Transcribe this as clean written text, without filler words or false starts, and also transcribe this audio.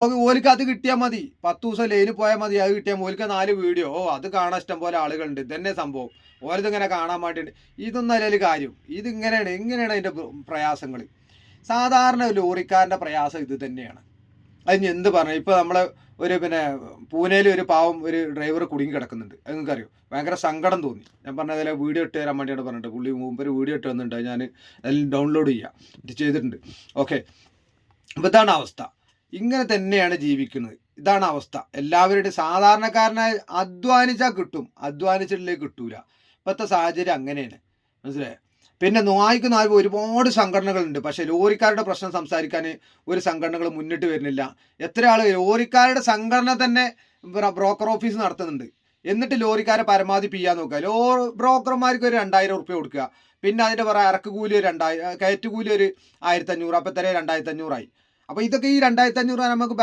ഓലിക്ക് അത് കിട്ടിയാൽ മതി. 10 ദിവസം ലൈനിൽ പോയാൽ മതി. അത് കിട്ടിയാൽ ഓലിക്ക് 4 വീഡിയോ. അത് കാണാൻ ഇഷ്ടം പോലെ ആളുകളുണ്ട്. ഇതന്നെ സംഭവം. ഓലതിങ്ങനെ കാണാൻ വേണ്ടിയിട്ട്. ഇതൊന്നും അല്ലല്ലോ കാര്യം. ഇങ്ങനെയാണ് അതിൻ്റെ പ്രയാസങ്ങൾ. സാധാരണ ലോറിക്കാരൻ്റെ പ്രയാസം ഇത് തന്നെയാണ്. അതിന് എന്ത് പറഞ്ഞു. ഇപ്പോൾ നമ്മളെ പൂനെയിൽ ഒരു പാവം ഒരു ഡ്രൈവർ കുടുങ്ങി കിടക്കുന്നുണ്ട്. അത് നിങ്ങൾക്കറിയോ? ഭയങ്കര സങ്കടം തോന്നി. ഞാൻ പറഞ്ഞതിലെ വീഡിയോ ഇട്ട് തരാൻ വേണ്ടിയാണ് പറഞ്ഞിട്ട്. പുള്ളി മുമ്പ് ഒരു വീഡിയോ ഇട്ട് തന്നിട്ടുണ്ട്. ഞാൻ അതിൽ ഡൗൺലോഡ് ചെയ്യാം. ഇത് ചെയ്തിട്ടുണ്ട്. ഓക്കെ. അപ്പോൾ ഇതാണ് അവസ്ഥ. ഇങ്ങനെ തന്നെയാണ് ജീവിക്കുന്നത്. ഇതാണ് അവസ്ഥ. എല്ലാവരുടെയും സാധാരണക്കാരനായി അധ്വാനിച്ചാൽ കിട്ടും, അധ്വാനിച്ചിട്ടിലേക്ക് കിട്ടൂല. ഇപ്പോഴത്തെ സാഹചര്യം അങ്ങനെയാണ്. മനസ്സിലായോ? പിന്നെ നായ്ക്ക് ഒരുപാട് സംഘടനകളുണ്ട്. പക്ഷേ ലോറിക്കാരുടെ പ്രശ്നം സംസാരിക്കാൻ ഒരു സംഘടനകൾ മുന്നിട്ട് വരുന്നില്ല. എത്ര ആൾ ലോറിക്കാരുടെ സംഘടന തന്നെ ബ്രോക്കർ ഓഫീസ് നടത്തുന്നുണ്ട്. എന്നിട്ട് ലോറിക്കാരെ പരമാവധി പിയ്യാൻ നോക്കുക. ബ്രോക്കർമാർക്ക് ഒരു 2000 ഉറുപ്പ്യ കൊടുക്കുക. പിന്നെ അതിൻ്റെ പുറകെ ഇറക്ക് കൂലി ഒരു 2000, കയറ്റുകൂലി ഒരു 1500. അപ്പോൾ തന്നെ 2500 ആയി. അപ്പോൾ ഇതൊക്കെ ഈ 2500 നമുക്ക്